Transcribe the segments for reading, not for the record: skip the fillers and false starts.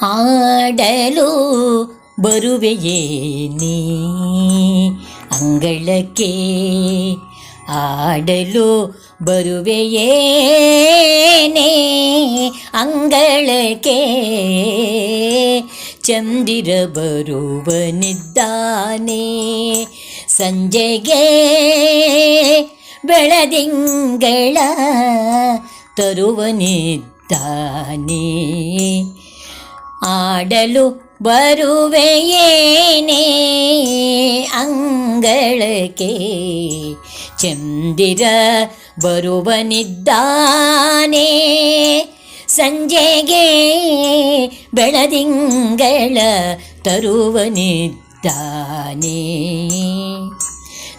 ಆಡಲು ಬರುವೆಯೇ ನೀ ಅಂಗಳಕ್ಕೆ, ಆಡಲು ಬರುವೆಯೇನೇ ಅಂಗಳಕ್ಕೆ. ಚಂದಿರ ಬರುವನಿದ್ದಾನೆ ಸಂಜೆಗೆ, ಬೆಳದಿಂಗಳ ತರುವನಿದ್ದಾನೆ. ಆಡಲು ಬರುವೆಯೇನೇ ಅಂಗಳಕ್ಕೆ, ಚಂದಿರ ಬರುವನಿದ್ದಾನೆ ಸಂಜೆಗೆ, ಬೆಳದಿಂಗಳ ತರುವನಿದ್ದಾನೆ.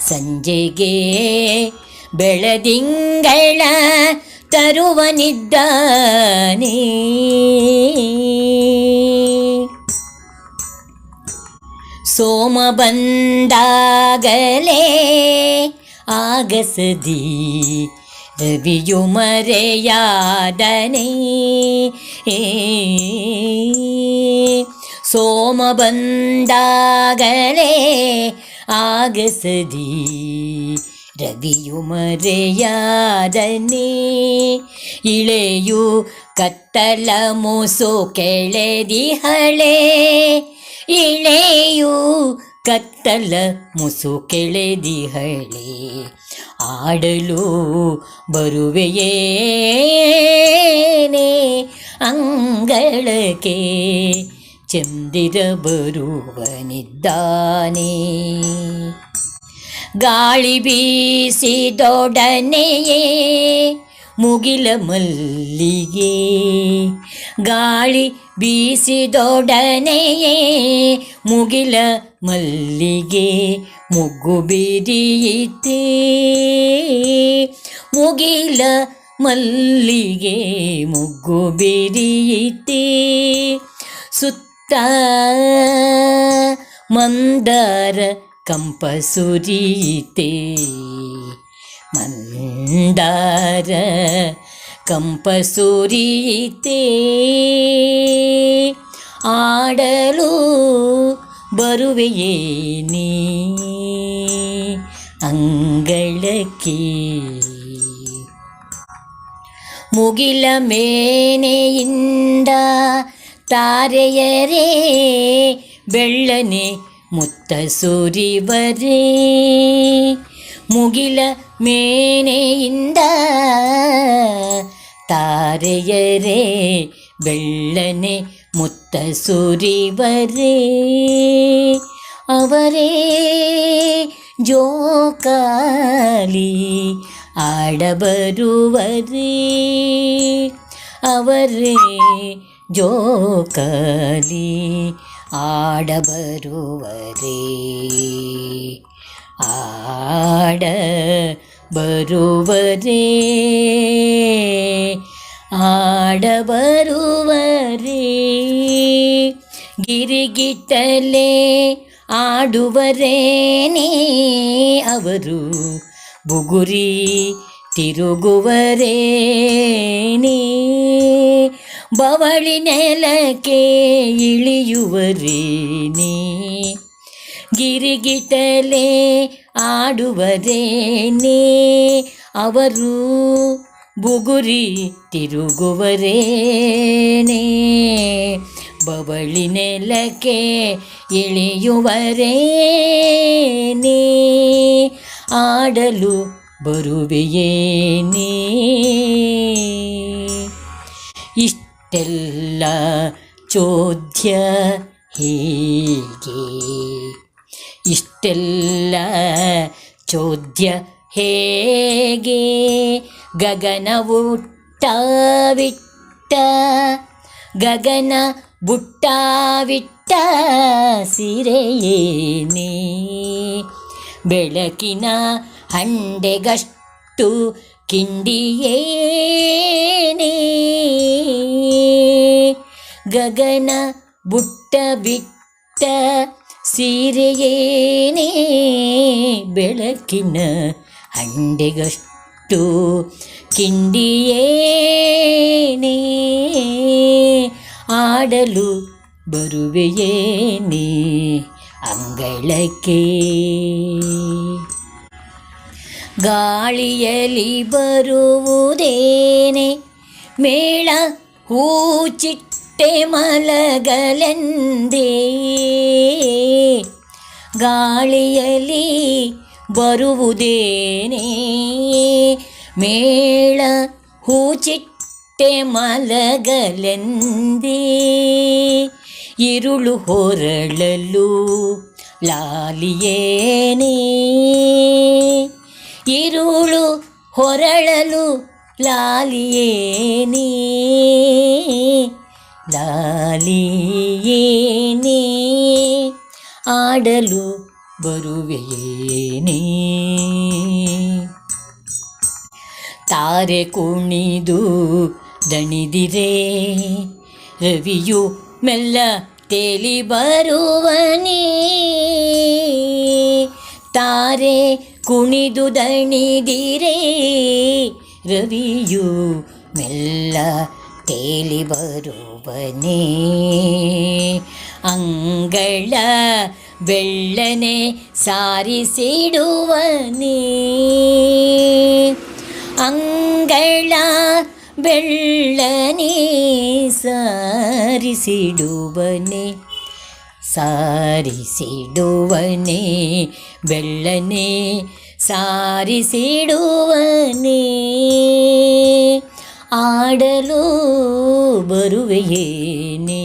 ಸಂಜೆಗೆ ಬೆಳದಿಂಗಳ ತರುವನಿದ್ದಾನೆ. ಸೋಮ ಬಂದಾಗಲೇ ಆಗಸದಿ ರವಿಯು ಮರೆಯಾದನೆ. ಸೋಮ ಬಂದಾಗಲೇ ಆಗಸದಿ ರವಿಯು ಮರೆಯಾದನೆ. ಇಳೆಯು ಕತ್ತಲ ಮುಸು ಕೆಳೆದಿಹಳೆ, ಇಳೆಯು ಕತ್ತಲ ಮುಸು ಕೆಳೆದಿಹಳೆ. ಆಡಲು ಬರುವೆಯೇನೇ ಅಂಗಳಕ್ಕೆ, ಚಂದಿರ ಬರುವನಿದ್ದಾನೆ. ಗಾಳಿ ಬೀಸಿದೊಡನೆಯೇ ಮುಗಿಲ ಮಲ್ಲಿಗೆ, ಗಾಳಿ ಬೀಸಿದೊಡನೆಯೇ ಮುಗಿಲ ಮಲ್ಲಿಗೆ. ಮುಗ್ಗು ಬಿರಿಯಿತೆ ಮುಗಿಲ ಮಲ್ಲಿಗೆ, ಮುಗ್ಗು ಬಿರಿಯಿತೆ. ಸುತ್ತ ಮಂದಾರ ಕಂಪ ಸುರಿಯಿತೆ, ಮಂದಾರ ಕಂಪ ಸುರಿಯಿತೆ. ಆಡಲು ಬರುವೆಯೇ ನೀ ಅಂಗಳಕ್ಕೆ. ಮುಗಿಲ ಮೇನೆಯಿಂದ ತಾರೆಯರೇ ಬೆಳ್ಳನೆ ಮುತ್ತ ಸುರಿವರೇ, ಮುಗಿಲ ಮೇನೆಯಿಂದ ತಾರೆಯರೇ ಬೆಳ್ಳನೆ ಮುತ್ತ ಸುರಿವರೇ. ಅವರೇ ಜೋಕಾಲಿ ಆಡಬರುವರೇ, ಅವರೇ ಜೋಕಾಲಿ ಆಡಬರುವರೇ. ಆಡ ಬರುವರೇ, ಆಡಬರುವರೇ. ಗಿರಿಗಿಟ್ಟಲೆ ಆಡುವರೇನೇ ಅವರು, ಬುಗುರಿ ತಿರುಗುವರೇನೇ. ಬವಳಿ ನೆಲಕ್ಕೆ ಇಳಿಯುವರೇನೇ, ಗಿರಿಗಿಟ್ಟಲೆ ಆಡುವರೇನೇ ಅವರು, ಬುಗುರಿ ತಿರುಗುವರೇನೇ. ಬವಳಿ ನೆಲಕ್ಕೆ ಇಳಿಯುವರೇನೇ, ಆಡಲು ಬರುವೆಯೇನೇ. ಇಷ್ಟೆಲ್ಲ ಚೋದ್ಯ ಹೇಗೆ, ಇಷ್ಟೆಲ್ಲ ಚೋದ್ಯ ಹೇಗೆ. ಗಗನ ಬುಟ್ಟವಿಟ್ಟ, ಗಗನ ಬುಟ್ಟವಿಟ್ಟ ಸಿರೆಯೇನೇ. ಬೆಳಕಿನ ಹಂಡೆಗಷ್ಟು ಕಿಂಡಿಯೇನೇ. ಗಗನ ಬುಟ್ಟ ಬಿಟ್ಟ ಸೀರೆಯೇನೇ, ಬೆಳಕಿನ ಹಂಡೆಗಷ್ಟು ಕಿಂಡಿಯೇನೇ. ಆಡಲು ಬರುವೆಯೇನೇ ಅಂಗಳಕ್ಕೆ. ಗಾಳಿಯಲ್ಲಿ ಬರುವುದೇನೆ ಮೇಳ ಹೂಚಿಟ್ಟೆ ಮಲಗಲೆಂದೇ. ಗಾಳಿಯಲ್ಲಿ ಬರುವುದೇನೆ ಮೇಳ ಹೂಚಿಟ್ಟೆ ಮಲಗಲೆಂದೇ. ഇരുಳು ಹೊರಳಲು ಲಾಲಿಯೇನೇ. ഇരുಳು ಹೊರಳಲು ಲಾಲಿಯೇನೇ. ಲಾಲಿಯೇನೇ ಆಡಲು ಬರುವೆಯೇನೇ. ತಾರೆ ಕುಣಿದು ದಣಿದಿರೆ ರವಿಯು ಮೆಲ್ಲ ತೇಲಿ ಬರುವನೇ. ತಾರೆ ಕುಣಿದು ದಣಿದಿರೆ ರವಿಯು ಮೆಲ್ಲ ತೇಲಿ ಬರುವನೇ. ಅಂಗಳ ಬೆಳ್ಳನೆ ಸಾರಿಸಿಡುವನೇ. ಅಂಗಳ ಬೆಳ್ಳನೆ ಸಾರಿಸಿಡುವನೇ. ಸಾರಿಸಿಡುವನೇ ಬೆಳ್ಳನೆ ಸಾರಿಸಿಡುವನೇ. ಆಡಲು ಬರುವೆಯೇನೇ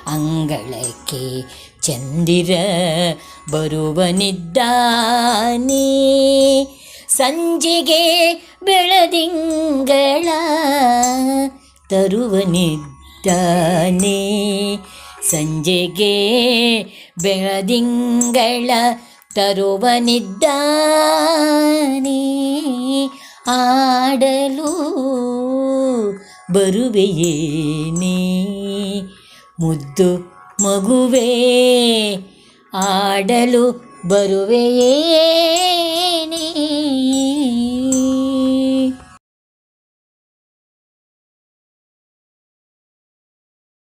ಅಂಗಳಕ್ಕೆ ಚಂದಿರ ಬರುವನಿದ್ದಾನೆ. ಸಂಜೆಗೆ ಬೆಳದಿಂಗಳ ತರುವನಿದ್ದಾನೆ. ಸಂಜೆಗೆ ಬೆಳದಿಂಗಳ ತರುವನಿದ್ದಾನೆ. ಆಡಲು ಬರುವೆಯೇನೇ ಮುದ್ದು ಮಗುವೇ. ಆಡಲು ಬರುವೆಯೇನೇ.